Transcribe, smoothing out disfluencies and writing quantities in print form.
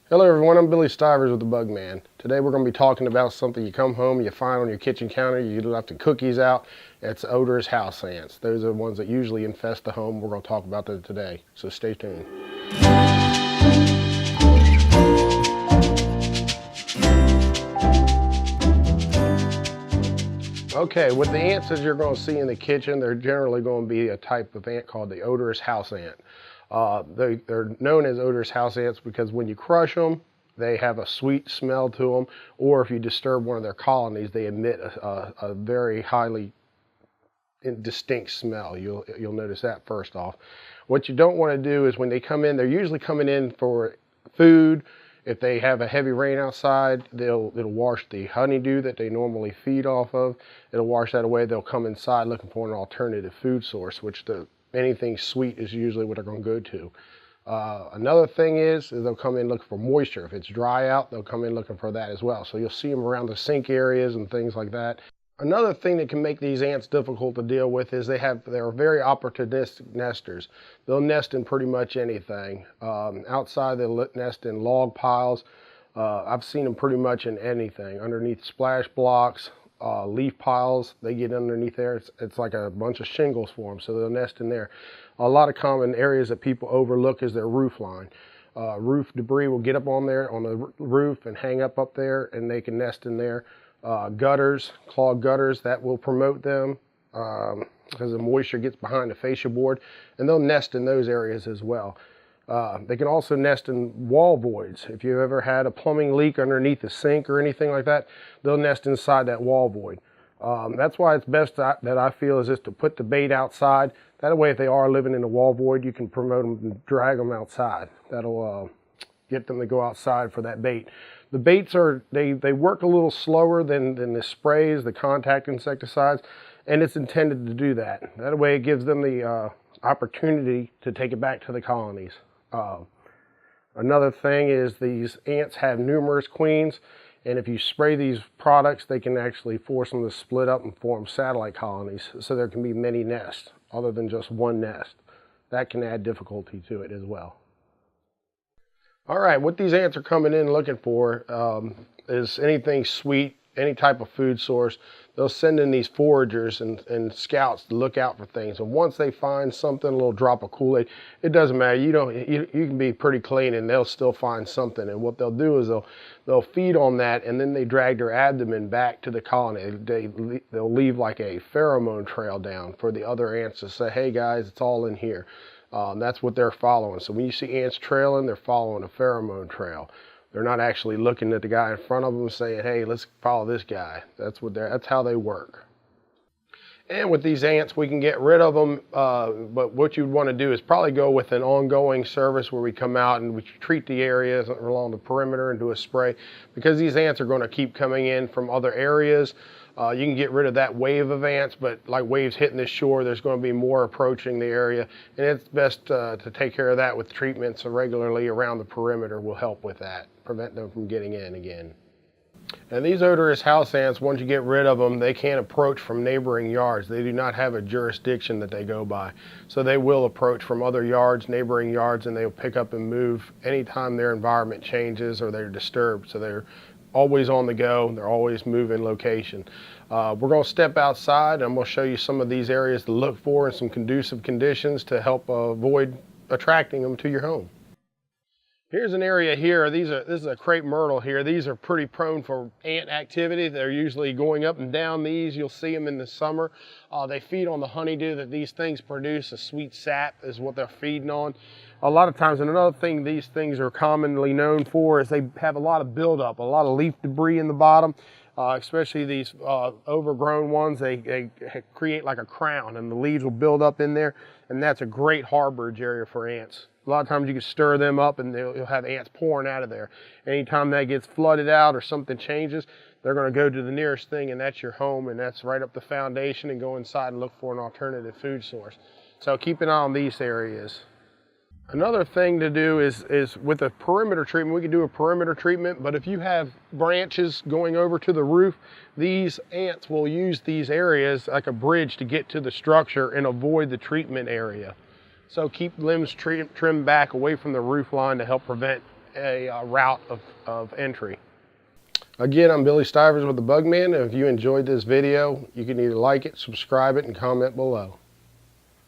Hello everyone, I'm Billy Stivers with the Bug Man. Today we're going to be talking about something you come home, you find on your kitchen counter, you left the cookies out. It's odorous house ants. Those are the ones that usually infest the home. We're going to talk about them today, so stay tuned. Okay, with the ants as you're going to see in the kitchen, they're generally going to be a type of ant called the odorous house ant. They're known as odorous house ants because when you crush them, they have a sweet smell to them, or if you disturb one of their colonies, they emit a very highly distinct smell. You'll notice that first off. What you don't want to do is when they come in, they're usually coming in for food. If they have a heavy rain outside, it'll wash the honeydew that they normally feed off of. It'll wash that away. They'll come inside looking for an alternative food source, which anything sweet is usually what they're going to go to. Another thing is they'll come in looking for moisture. If it's dry out, they'll come in looking for that as well. So you'll see them around the sink areas and things like that. Another thing that can make these ants difficult to deal with is they're very opportunistic nesters. They'll nest in pretty much anything. Outside, they'll nest in log piles. I've seen them pretty much in anything. Underneath splash blocks, leaf piles, they get underneath there. It's like a bunch of shingles for them, so they'll nest in there. A lot of common areas that people overlook is their roof line. Roof debris will get up on there on the roof and hang up there, and they can nest in there. Gutters, clogged gutters, that will promote them because the moisture gets behind the fascia board, and they'll nest in those areas as well. They can also nest in wall voids. If you ever had a plumbing leak underneath the sink or anything like that, they'll nest inside that wall void. That's why it's best that I feel is just to put the bait outside. That way, if they are living in a wall void, you can promote them and drag them outside. That'll get them to go outside for that bait. The baits they work a little slower than the sprays, the contact insecticides, and it's intended to do that. That way it gives them the opportunity to take it back to the colonies. Another thing is these ants have numerous queens, and if you spray these products, they can actually force them to split up and form satellite colonies, so there can be many nests other than just one nest. That can add difficulty to it as well. All right, what these ants are coming in looking for is anything sweet, any type of food source. They'll send in these foragers and scouts to look out for things. And once they find something, a little drop of Kool-Aid, it doesn't matter. You can be pretty clean and they'll still find something. And what they'll do is they'll feed on that, and then they drag their abdomen back to the colony. They'll leave like a pheromone trail down for the other ants to say, hey guys, it's all in here. That's what they're following. So when you see ants trailing, they're following a pheromone trail. They're not actually looking at the guy in front of them and saying, hey, let's follow this guy. That's how they work. And with these ants, we can get rid of them, but what you'd want to do is probably go with an ongoing service where we come out and we treat the areas along the perimeter and do a spray, because these ants are going to keep coming in from other areas. You can get rid of that wave of ants, but like waves hitting the shore, there's going to be more approaching the area, and it's best to take care of that with treatments regularly around the perimeter will help with that, prevent them from getting in again. And these odorous house ants, once you get rid of them, they can't approach from neighboring yards. They do not have a jurisdiction that they go by. So they will approach from other yards, neighboring yards, and they'll pick up and move anytime their environment changes or they're disturbed. So they're always on the go. They're always moving location. We're going to step outside, and I'm going to show you some of these areas to look for and some conducive conditions to help avoid attracting them to your home. Here's an area here. This is a crepe myrtle here. These are pretty prone for ant activity. They're usually going up and down these. You'll see them in the summer. They feed on the honeydew that these things produce. A sweet sap is what they're feeding on. A lot of times, and another thing these things are commonly known for is they have a lot of buildup, a lot of leaf debris in the bottom. Especially these overgrown ones, they create like a crown, and the leaves will build up in there, and that's a great harborage area for ants. A lot of times you can stir them up and you'll have ants pouring out of there. Anytime that gets flooded out or something changes, they're going to go to the nearest thing, and that's your home, and that's right up the foundation, and go inside and look for an alternative food source. So keep an eye on these areas. Another thing to do is with a perimeter treatment, we can do a perimeter treatment, but if you have branches going over to the roof, these ants will use these areas like a bridge to get to the structure and avoid the treatment area. So keep limbs trimmed back away from the roof line to help prevent a route of entry. Again, I'm Billy Stivers with the Bugman, and if you enjoyed this video, you can either like it, subscribe it, and comment below.